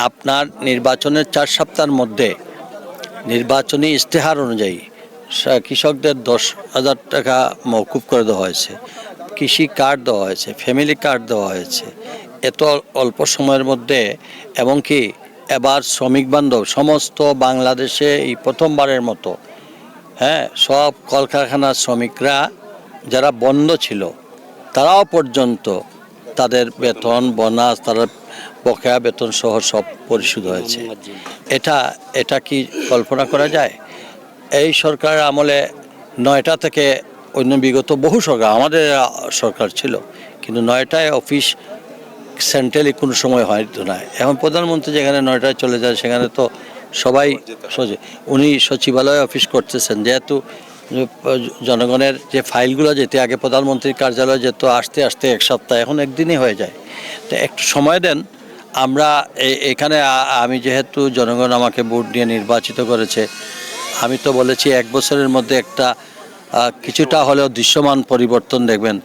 আপনার নির্বাচনের 4 সপ্তাহের মধ্যে নির্বাচনী ইশতেহার অনুযায়ী কৃষকদের 10,000 টাকা মওকুফ করে দেওয়া হয়েছে, কৃষি কার্ড দেওয়া হয়েছে, ফ্যামিলি কার্ড দেওয়া হয়েছে। এত অল্প সময়ের মধ্যে এবং কি এবার শ্রমিক বান্ধব সমস্ত বাংলাদেশে এই প্রথমবারের মতো, হ্যাঁ, সব কলকারখানার শ্রমিকরা যারা বন্ধ ছিল তারাও পর্যন্ত তাদের বেতন বোনাস, তাদের বকেয়া বেতন সহ সব পরিশোধ হয়েছে। এটা কি কল্পনা করা যায়? এই সরকারের আমলে 9টা থেকে অন্য বিগত বহু সরকার, আমাদের সরকার ছিল, কিন্তু 9টায় অফিস সেন্ট্রালি কোনো সময় হয়তো না। এখন প্রধানমন্ত্রী যেখানে 9টায় চলে যায় সেখানে তো সবাই উনি সচিবালয়ে অফিস করতেছেন, যেহেতু জনগণের যে ফাইলগুলো যেতে আগে প্রধানমন্ত্রীর কার্যালয়ে যেত আসতে আসতে 1 সপ্তাহ, এখন একদিনই হয়ে যায়। তো একটু সময় দেন। আমরা এখানে আমি যেহেতু জনগণ আমাকে ভোট দিয়ে নির্বাচিত করেছে, আমি তো বলেছি 1 বছরের মধ্যে একটা কিছুটা হলেও দৃশ্যমান পরিবর্তন দেখবেন।